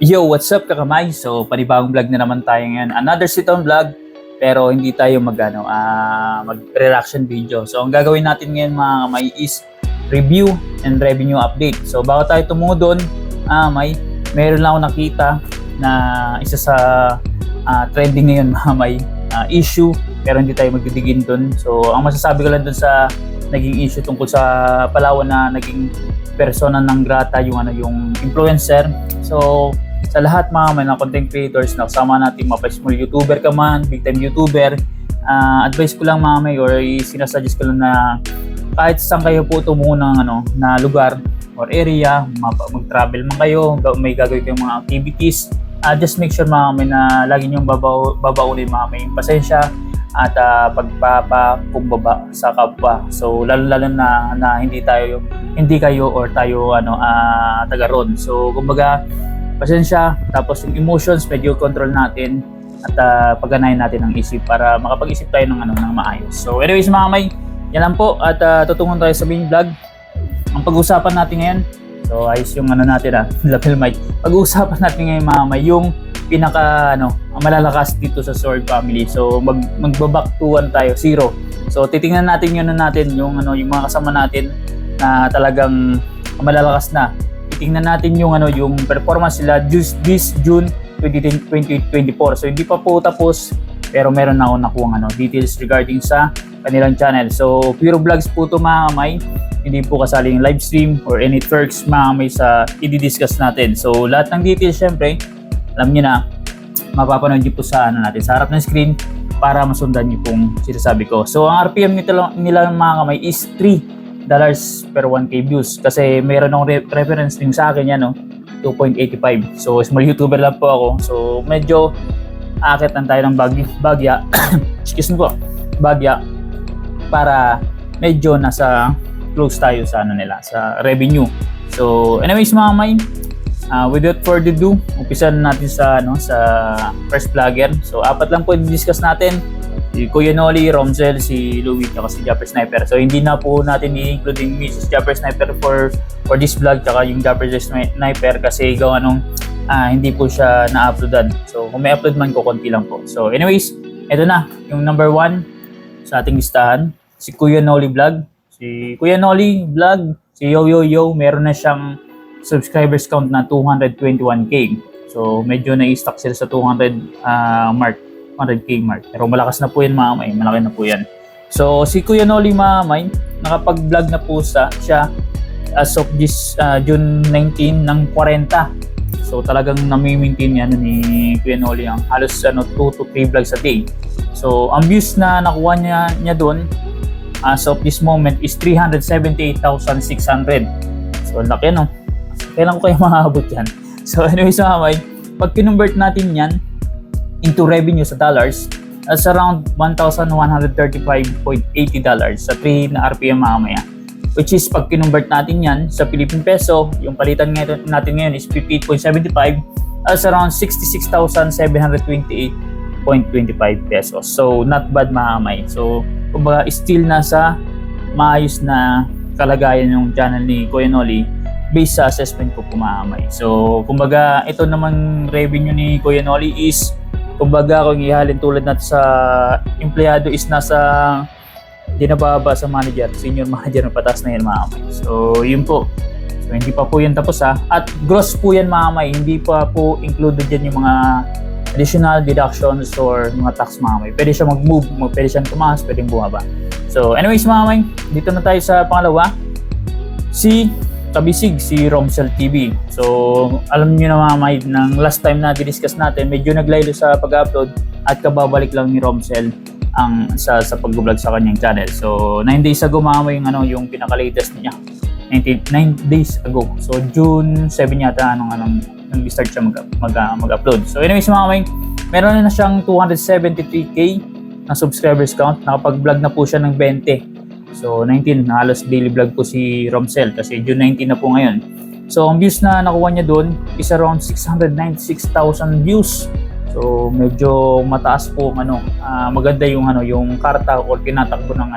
Yo, what's up kakamay? So, panibagong vlog na naman tayo ngayon. Another sit-down vlog, pero hindi tayo mag-reaction video. So, ang gagawin natin ngayon mga kamay is review and revenue update. So, bago tayo tumungo doon, meron lang ako nakita na isa sa trending ngayon mga kamay, issue, pero hindi tayo magdidigin doon. So, ang masasabi ko lang doon sa naging issue tungkol sa Palawan na naging persona ng grata yung influencer. So, sa lahat mga content creators na kasama natin, small YouTuber ka man, big time YouTuber, advice ko lang or sinasuggest ko lang na kahit saan kayo po tumungo ng na lugar or area, mag-travel man kayo, may gagawin kayong mga activities, just make sure na lagi niyong babaunin yung pasensya at pagpapakumbaba sa kapwa. So lalo na hindi kayo or tayo taga ron. So kumbaga pasensya, tapos yung emotions medyo control natin at pagganahin natin ang isip para makapag-isip tayo ng maayos. So anyways mga kamay, yan lang po at tutungon tayo sa main vlog. Ang pag-usapan natin ngayon, so ayos yung natin lapel mic. Pag-uusapan natin ngayon mga kamay yung pinaka ang malalakas dito sa Sword family. So magba-back to 1 tayo, 0. So titingnan natin yung yung mga kasama natin na talagang malalakas na. Titingnan natin yung performance nila this June 2024. So hindi pa po tapos, pero meron na ako nakuha details regarding sa kanilang channel. So pure vlogs po to mga kamay. Hindi po kasali yung live stream or any perks mga kamay sa i-discuss natin. So lahat ng details syempre alam niyo na, mapapanood niyo po sa sa harap ng screen para masundan niyo pong sinasabi ko. So ang RPM nila mga kamay is $3 per 1k views kasi mayroon akong reference din sa akin 2.85. So small YouTuber lang po ako. So medyo akit lang tayo ng bagya excuse me po, bagya para medyo nasa close tayo sa sa revenue. So anyways mga kamay, without further ado, umpisa natin sa first vlogger. So apat lang po i-discuss natin, si Kuya Nolly, Romsel, si Louie, at si Japper Sniper. So hindi na po natin i-include yung Mrs. Japper Sniper for this vlog, tsaka yung Japper Sniper kasi hindi po siya na-uploadan. So kung may upload man ko, konti lang po. So anyways, ito na yung number 1 sa ating listahan, si Kuya Nolly Vlog. Si Kuya Nolly Vlog, si Yo, meron na siyang subscribers count na 221k. So medyo na-stuck sila sa 200k mark. Pero malakas na po yan mga kamay, malaki na po yan. So si Kuya Nolly mga kamay, nakapag-vlog na po siya as of this June 19 ng 40. So talagang nami-maintain yan ni Kuya Nolly ang halos 2 to 3 vlogs a day. So ang views na nakuha niya doon as of this moment is 378,600. So laki kailan ko kayo makaabot yan. So anyways mga kamay, pag kinonvert natin yan into revenue sa dollars, that's around $1,135.80 sa 3 na RPM mga kamay. Which is pag kinonvert natin yan sa Philippine Peso, yung palitan natin ngayon is 58.75, that's around 66,728.25 pesos. So not bad mga kamay. So kumbaga still nasa maayos na kalagayan yung channel ni Kuya Nolly based sa assessment ko mga kamay. So kumbaga ito namang revenue ni Kuya Nolly is kumbaga kung ihalin tulad natin sa empleyado is nasa di nababa sa manager, senior manager na patas na yan mga kamay. So yun po. So hindi pa po yan tapos at gross po yan mga kamay, hindi pa po included yan yung mga additional deductions or mga tax mga kamay. Pwede siya mag-move, pwede siyang tumaas, pwedeng bumaba. So anyways mga kamay, dito na tayo sa pangalawa, si kabisig, si Romsel TV. So alam niyo na mga kamay, ng last time na discuss natin, medyo naglaylo sa pag-upload at kababalik lang ni Romsel sa pag-vlog sa kanyang channel. So 9 days ago mga kamay yung pinaka-latest niya. 9 days ago. So June 7 yata nag-start siya mag-upload. So anyways mga kamay, meron na siyang 273k na subscribers count. Nakapag-vlog na po siya ng 20. So 19, halos daily vlog po si Romsel kasi June 19 na po ngayon. So ang views na nakuha niya doon is around 696,000 views. So medyo mataas po maganda yung karta or tinatakbo ng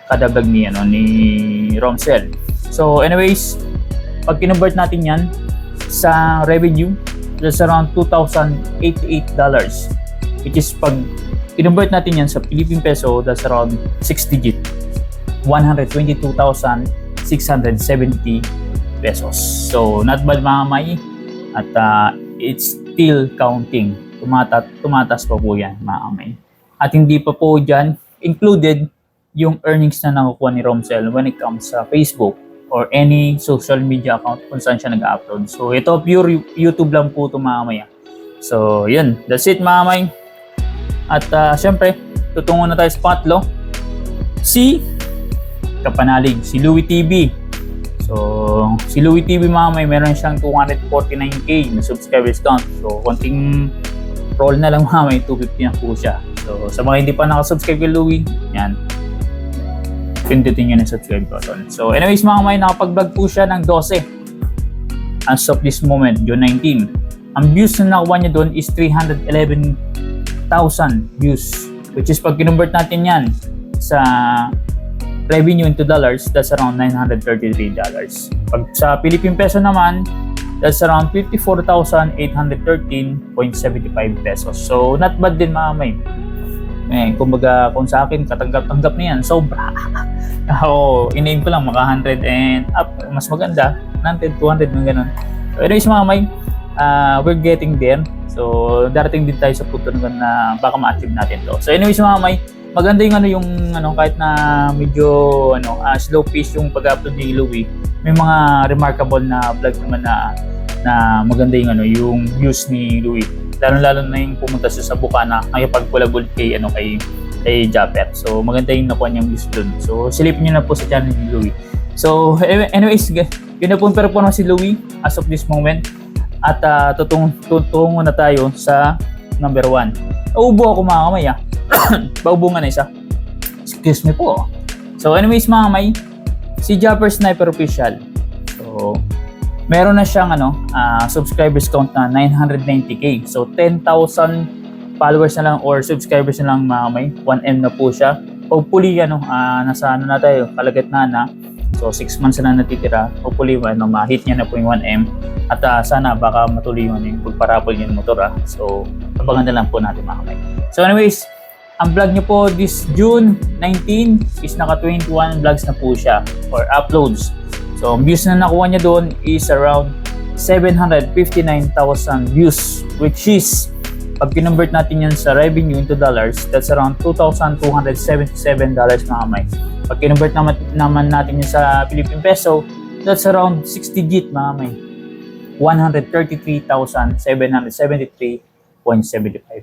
kada vlog ni Romsel. So anyways, pag kinonvert natin yan sa revenue, that's around $2,088, which is pag convert natin yan sa Philippine peso, that's around 6 digit, 122,670 pesos. So not bad mga may, at it's still counting. Tumatas pa po yan mga may. At hindi pa po dyan included yung earnings na nakukuha ni Romsel when it comes sa Facebook or any social media account kung saan siya nag-upload. So ito pure YouTube lang po ito mga may. So yun, that's it mga may. At syempre, tutungo na tayo sa pangatlo. Si kapanalig, si Louie TV. So, si Louie TV mga may, meron siyang 249k na subscribers count. So, konting roll na lang mga may, 250 na po siya. So, sa mga hindi pa nakasubscribe kay Louie, yan. Pindutin nyo na subscribe button. So, anyways mga may, nakapag-vlog po siya ng 12. As of this moment, June 19. Ang views na nakuha niya doon is 311,000 views. Which is pag kinonvert natin yan sa revenue into dollars, that's around $933. Pag sa Philippine peso naman, that's around 54,813.75 pesos. So, not bad din mga may. Kumbaga, kung sa akin, katanggap-tanggap na yan, sobra. In-aim ko lang, maka 100 and up, mas maganda, 100, 200, mga ganun. So, anyways mga may, we're getting there. So, darating din tayo sa punto na baka ma-achieve natin to. So, anyways mga may, maganda yung kahit na medyo slow pace yung pag-upload ni Louie, may mga remarkable na vlog naman na maganda yung views ni Louie. Lalo na yung pumunta siya sa Bukana, nakipag-collabor kay Japper. So maganda yung nakuha niyang views doon. So silipin niyo na po sa channel ni Louie. So anyways, yun na po yung performance si Louie as of this moment. At tutungo na tayo sa number 1. Naubo ako mga kamay Baubungan na isa. Excuse me po. So anyways mga may, si Japper Sniper Official. So meron na siyang subscribers count na 990k. So 10,000 followers na lang or subscribers na lang mga may. 1M na po siya. Hopefully nasa na tayo, kalagitnaan na. So 6 months na natitira. Hopefully ma-hit niya na po yung 1M. At sana baka matuloy yung pagparapol niya ng motor. So abangan na lang po natin mga may. So anyways, ang vlog niyo po this June 19 is naka 21 vlogs na po siya or uploads. So ang views na nakuha niya doon is around 759,000 views, which is pag kinonvert natin yan sa revenue into dollars, that's around $2,277 mga may. Pag kinonvert naman natin yan sa Philippine peso, that's around 6 digit mga may, 133,773.75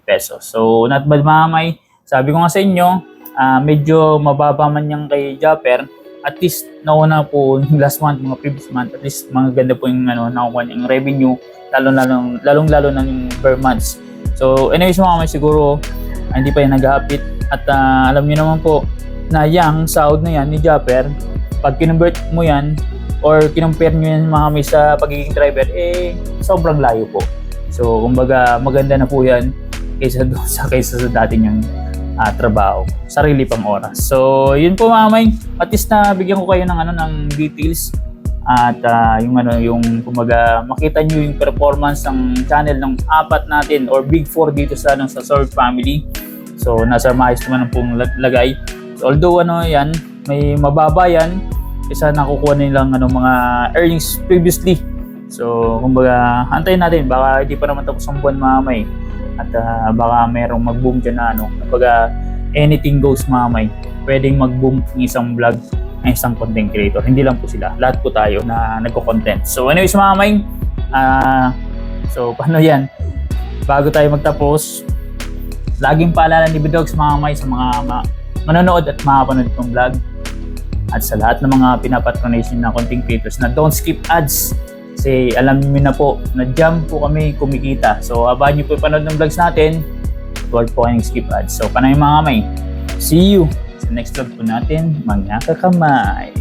pesos. So not bad mga may. Sabi ko nga sa inyo, medyo mababa man yung kay Japper. At least nauna po yung last month, mga previous month, at least mga ganda po yung nakuha yung revenue, lalong-lalo na yung per months. So anyways mga may, siguro hindi pa yung naghahapit. At alam niyo naman po na yung sahod na yan ni Japper, pag kinonvert mo yan or kinompare nyo yan mga may sa pagiging driver, sobrang layo po. So kumbaga maganda na po yan kaysa sa dati niyang trabaho, sarili pang oras. So yun po mga may, at least na bigyan ko kayo ng details at yung kumbaga makita nyo yung performance ng channel ng apat natin or big 4 dito sa Sword family. So nasa maayos naman ang pong lagay. So although yan, may mababa yan isa nakukuha nilang mga earnings previously. So kumbaga antayin natin, baka hindi pa naman tapos ang buwan mga may. At baka merong mag-boom dyan na kumbaga anything goes mga may. Pwedeng mag-boom ng isang vlog ng isang content creator. Hindi lang po sila, lahat po tayo na nagko-content. So anyways mga may, so paano yan? Bago tayo magtapos, laging paalala ni Bidogs mga may sa mga manonood at makapanood itong vlog. At sa lahat ng mga pinapatronation na content creators na don't skip ads. Kasi alam niyo na po, na-jam po kami kumikita. So, abangan niyo po panood ng vlogs natin. Huwag po kayong skip ads. So, panay mga kamay. See you sa next vlog po natin, mga kakamay.